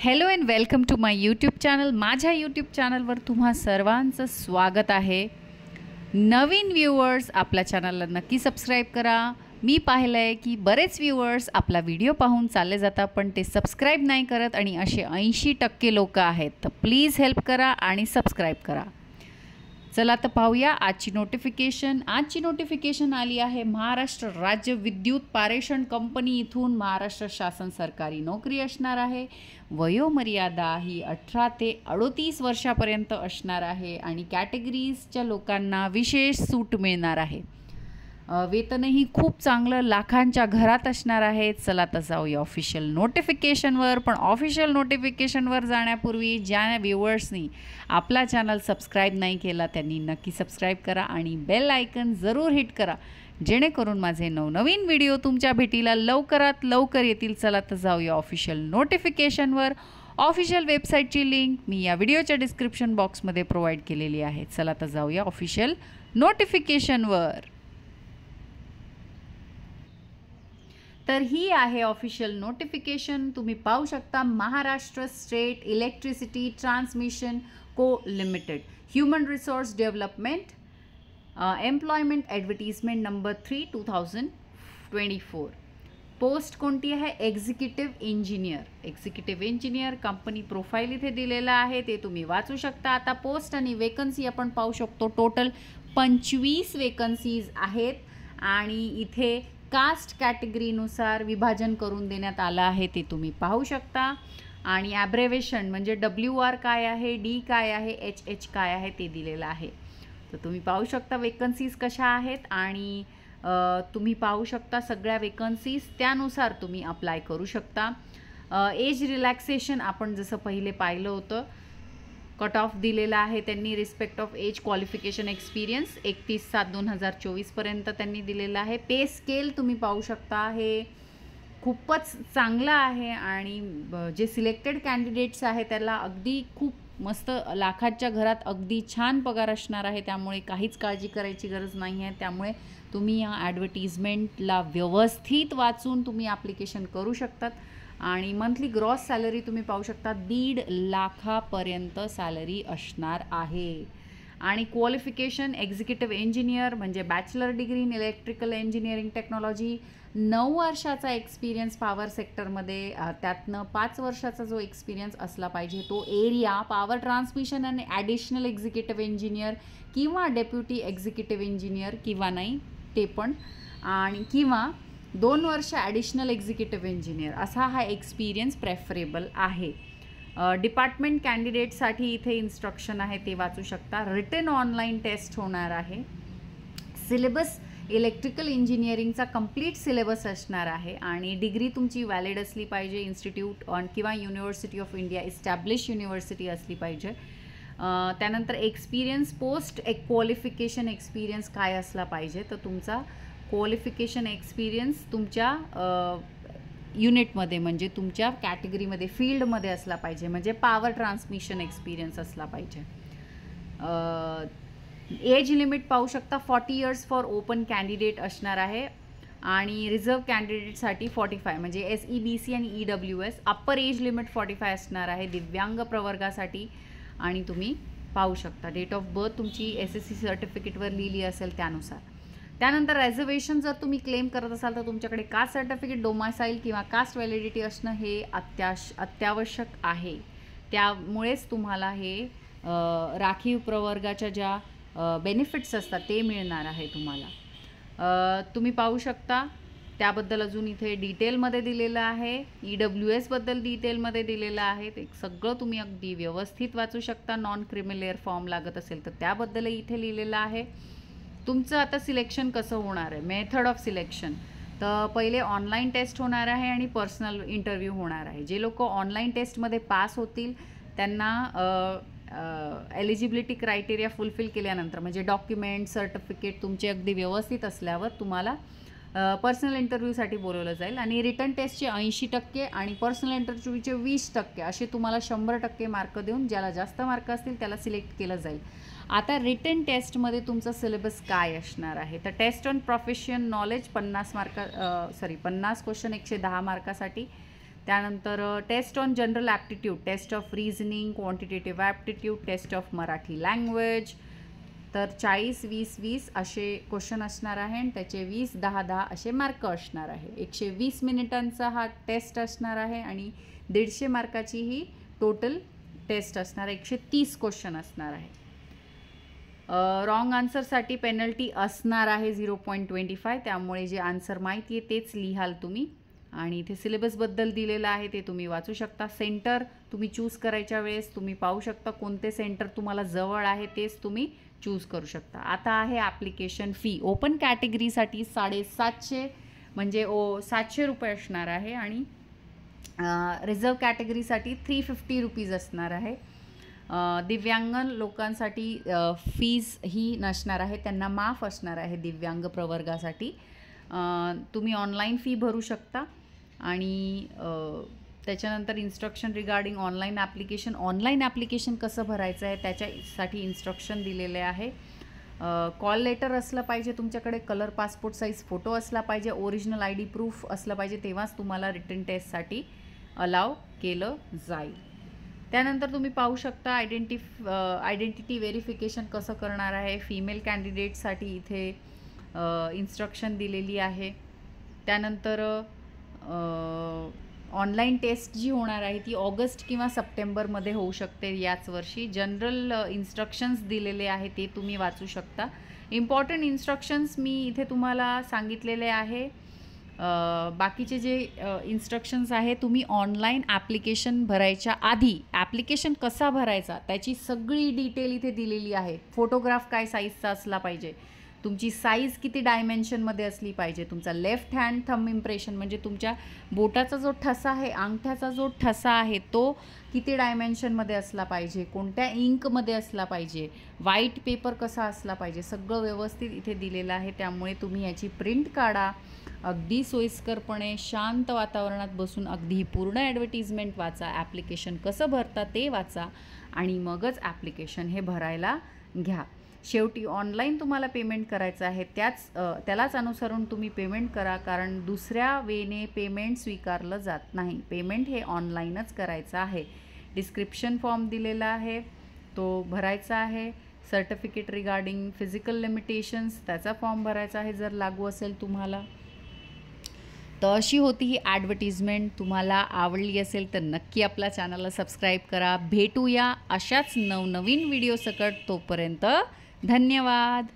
Hello and welcome to my YouTube channel. माझ्या YouTube चॅनलवर तुम्हा सर्वांचं स्वागत आहे. नवीन व्ह्यूअर्स आपल्या चॅनलला नक्की सबस्क्राईब करा. मी पाहिलं आहे की बरेच व्ह्यूअर्स आपला व्हिडिओ पाहून चालले जातात पण ते सबस्क्राईब नाही करत आणि असे 80% लोक आहेत. तर प्लीज हेल्प करा आणि सबस्क्राईब करा. चला तर पाहूया आजची नोटिफिकेशन आली आहे महाराष्ट्र राज्य विद्युत पारेषण कंपनी इथून. महाराष्ट्र शासन सरकारी नोकरी असणार आहे. वयोमर्यादा ही 18 ते 38 वर्षापर्यंत असणार आहे आणि कॅटेगरीजच्या लोकांना विशेष सूट मिळणार आहे. वेतनही खूप चांगलं लाखांच्या घरात असणार आहे. चला तर जाऊया ऑफिशियल नोटिफिकेशनवर. पण ऑफिशियल नोटिफिकेशनवर जाण्यापूर्वी ज्या व्ह्यूअर्सनी आपला चॅनल सबस्क्राईब नाही केला त्यांनी नक्की सबस्क्राईब करा आणि बेल आयकन जरूर हिट करा जेणेकरून माझे नवनवीन व्हिडिओ तुमच्या भेटीला लवकरात लवकर येतील. चला तर जाऊया ऑफिशियल नोटिफिकेशनवर. ऑफिशियल वेबसाईटची लिंक मी या व्हिडिओच्या डिस्क्रिप्शन बॉक्समध्ये प्रोव्हाइड केलेली आहे. चला तर जाऊया ऑफिशियल नोटिफिकेशनवर. तर ही आहे ऑफिशियल नोटिफिकेशन. तुम्ही पाहू शकता महाराष्ट्र स्टेट इलेक्ट्रिसिटी ट्रान्समिशन को limited human resource development employment advertisement number 3 2024. Post कोणती आहे? Executive engineer. कंपनी प्रोफाईल इथे दिलेला आहे ते तुम्ही वाचू शकता. आता पोस्ट आणि वेकन्सी आपण पाहू शकतो. टोटल 25 वेकन्सीज आहेत आणि इथे कास्ट कॅटेगरीनुसार विभाजन करून देण्यात आलं आहे ते तुम्ही पाहू शकता. आणि ॲब्रेवेशन म्हणजे WR काय आहे, D काय आहे, HH काय आहे ते दिलेलं आहे. तर तुम्ही पाहू शकता वेकन्सीज कशा आहेत आणि तुम्ही पाहू शकता सगळ्या वेकन्सीज त्यानुसार तुम्ही अप्लाय करू शकता. एज रिलॅक्सेशन आपण जसं पहिले पाहिलं होतं कट ऑफ दिलेला आहे त्यांनी respect of age qualification experience 31/7/2024 पर्यंत त्यांनी दिलेला आहे. पे स्केल तुम्ही पाहू शकता हे खूपच चांगलं आहे आणि जे सिलेक्टेड कॅन्डिडेट्स आहे त्याला अगदी खूप मस्त लाखाच्या घरात अगदी छान पगार असणार आहे. त्यामुळे काहीच काळजी करायची गरज नाही आहे. त्यामुळे तुम्ही या ॲडव्हर्टिजमेंटला व्यवस्थित वाचून तुम्ही ॲप्लिकेशन करू शकतात. आणि मंथली ग्रॉस सॅलरी तुम्ही पाहू शकता 1.5 लाखापर्यंत सॅलरी असणार आहे. आणि क्वालिफिकेशन एक्झिक्युटिव्ह इंजिनियर म्हणजे bachelor degree in electrical engineering technology, 9 वर्षाचा एक्सपिरियन्स पॉवर सेक्टरमध्ये, त्यातनं 5 वर्षाचा जो एक्सपिरियन्स असला पाहिजे तो एरिया पॉवर ट्रान्समिशन आणि ॲडिशनल एक्झिक्युटिव्ह इंजिनियर किंवा डेप्युटी एक्झिक्युटिव्ह इंजिनियर किंवा नाही ते पण, आणि किंवा 2 वर्ष ॲडिशनल एक्झिक्युटिव्ह इंजिनियर असा हा एक्सपिरियन्स प्रेफरेबल आहे. डिपार्टमेंट कॅन्डिडेटसाठी इथे इन्स्ट्रक्शन आहे ते वाचू शकता. रिटन ऑनलाईन टेस्ट होणार आहे. सिलेबस इलेक्ट्रिकल इंजिनिअरिंगचा कंप्लीट सिलेबस असणार आहे आणि डिग्री तुमची व्हॅलिड असली पाहिजे. इन्स्टिट्यूट किंवा university of India establish university असली पाहिजे. त्यानंतर एक्सपिरियन्स पोस्ट क्वालिफिकेशन एक्सपिरियन्स काय असला पाहिजे तर तुमचा क्वालिफिकेशन एक्सपिरियन्स तुमच्या युनिटमध्ये म्हणजे तुमच्या कॅटेगरीमध्ये फील्डमध्ये असला पाहिजे. म्हणजे पॉवर ट्रान्समिशन एक्सपिरियन्स असला पाहिजे. एज लिमिट पाहू शकता 40 इयर्स फॉर ओपन कॅन्डिडेट असणार आहे आणि रिझर्व कॅन्डिडेटसाठी 45 म्हणजे SEBC आणि EWS. अप्पर एज लिमिट 45 असणार आहे दिव्यांग प्रवर्गासाठी. आणि तुम्ही पाहू शकता डेट ऑफ बर्थ तुमची SSC सर्टिफिकेटवर लिहिली असेल त्यानुसार. त्यानंतर रिझर्वेशन जर तुम्ही क्लेम करत असाल तर तुमच्याकडे कास्ट सर्टिफिकेट, डोमासाईल किंवा कास्ट व्हॅलिडिटी असणं हे अत्यावश्यक आहे. त्यामुळेच तुम्हाला हे राखीव प्रवर्गाच्या ज्या बेनिफिट्स असतात ते मिळणार आहे तुम्हाला. तुम्ही पाहू शकता त्याबद्दल अजून इथे डिटेलमध्ये दिलेलं आहे. EWSबद्दल डिटेलमध्ये दिलेलं आहे. ते सगळं तुम्ही अगदी व्यवस्थित वाचू शकता. नॉन क्रिमिलेअर फॉर्म लागत असेल तर त्याबद्दलही इथे लिहिलेलं आहे. तुमचं आता सिलेक्शन कसं होणार आहे, मेथड ऑफ सिलेक्शन, तर पहिले ऑनलाईन टेस्ट होणार आहे आणि पर्सनल इंटरव्ह्यू होणार आहे. जे लोक ऑनलाईन टेस्टमध्ये पास होतील त्यांना एलिजिबिलिटी क्रायटेरिया फुलफिल केल्यानंतर म्हणजे डॉक्युमेंट सर्टिफिकेट तुमचे अगदी व्यवस्थित असल्यावर तुम्हाला पर्सनल इंटरव्ह्यूसाठी बोलवलं जाईल. आणि रिटन टेस्टचे 80% आणि पर्सनल इंटरव्ह्यूचे 20% असे तुम्हाला 100% मार्क देऊन ज्याला जास्त मार्क असतील त्याला सिलेक्ट केलं जाईल. आता रिटन टेस्टमध्ये तुमचा सिलेबस काय असणार आहे तर test on profession knowledge 50 question 110 मार्कासाठी. त्यानंतर test on general aptitude, test of reasoning, quantitative aptitude, test of Marathi language. तर 40, 20, 20 असे क्वेश्चन असणार आहे आणि त्याचे 20, 10, 10 असे मार्क असणार आहे. 120 मिनिटांचा हा टेस्ट असणार आहे आणि 150 मार्काची ही टोटल टेस्ट असणार आहे. 130 क्वेश्चन असणार आहे. रॉंग आन्सरसाठी पेनल्टी असणार आहे 0.25. त्यामुळे जे आन्सर माहिती आहे तेच लिहाल तुम्ही. आणि इथे सिलेबसबद्दल दिलेलं आहे ते तुम्ही वाचू शकता. सेंटर तुम्ही चूज करायच्या वेळेस तुम्ही पाहू शकता कोणते सेंटर तुम्हाला जवळ आहे तेच तुम्ही चूज करू शकता. आता आहे ॲप्लिकेशन फी. ओपन कॅटेगरीसाठी 750 म्हणजे 700 रुपये असणार आहे आणि रिझर्व कॅटेगरीसाठी 350 रुपीज असणार आहे. दिव्यांग लोकांसाठी फीज ही नसणार आहे, त्यांना माफ असणार आहे दिव्यांग प्रवर्गासाठी. तुम्ही ऑनलाईन फी भरू शकता आणि त्याच्यानंतर इन्स्ट्रक्शन रिगार्डिंग ऑनलाईन ॲप्लिकेशन कसं भरायचं आहे त्याच्यासाठी इन्स्ट्रक्शन दिलेले आहे. कॉल लेटर असलं पाहिजे तुमच्याकडे, कलर पासपोर्ट साईज फोटो असला पाहिजे, ओरिजिनल ID प्रूफ असलं पाहिजे, तेव्हाच तुम्हाला रिटन टेस्टसाठी अलाव केलं जाईल. त्यानंतर तुम्ही पाहू शकता आयडेंटिटी व्हेरिफिकेशन कसं करणार आहे. फिमेल कॅन्डिडेटसाठी इथे इन्स्ट्रक्शन दिलेली आहे. त्यानंतर ऑनलाईन टेस्ट जी होणार आहे ती ऑगस्ट किंवा सप्टेंबरमध्ये होऊ शकते याच वर्षी. जनरल इन्स्ट्रक्शन्स दिलेले आहे ते तुम्ही वाचू शकता. इम्पॉर्टंट इन्स्ट्रक्शन्स मी इथे तुम्हाला सांगितलेले आहे. बाकीचे जे इन्स्ट्रक्शन्स आहे तुम्ही ऑनलाईन ॲप्लिकेशन भरायच्या आधी ॲप्लिकेशन कसा भरायचा त्याची सगळी डिटेल इथे दिलेली आहे. फोटोग्राफ काय साईजचा असला पाहिजे, तुमची साईज किती डायमेन्शनमध्ये असली पाहिजे, तुमचा लेफ्ट हँड थंब इम्प्रेशन म्हणजे तुमच्या बोटाचा जो ठसा आहे, अंगठ्याचा जो ठसा आहे तो किती डायमेन्शनमध्ये असला पाहिजे, कोणत्या इंकमध्ये असला पाहिजे, व्हाईट पेपर कसा असला पाहिजे, सगळं व्यवस्थित इथे दिलेलं आहे. त्यामुळे तुम्ही याची प्रिंट काढा, अगदी सोयीस्करपणे शांत वातावरणात बसून अगदी पूर्ण ॲडव्हर्टिजमेंट वाचा, ॲप्लिकेशन कसं भरता ते वाचा आणि मगच ॲप्लिकेशन हे भरायला घ्या. शेवटी ऑनलाईन तुम्हाला पेमेंट करायचं आहे, त्यालाच अनुसरून तुम्ही पेमेंट करा, कारण दुसऱ्या वेने पेमेंट स्वीकारलं जात नाही. पेमेंट हे ऑनलाईनच करायचं आहे. डिस्क्रिप्शन फॉर्म दिलेला आहे तो भरायचा आहे. सर्टिफिकेट रिगार्डिंग फिजिकल लिमिटेशन्स त्याचा फॉर्म भरायचा आहे जर लागू असेल तुम्हाला. तर अशी होती ही ॲडव्हर्टिजमेंट. तुम्हाला आवडली असेल तर नक्की आपल्या चॅनलला सबस्क्राईब करा. भेटूया अशाच नवनवीन व्हिडिओ सकट. तोपर्यंत धन्यवाद.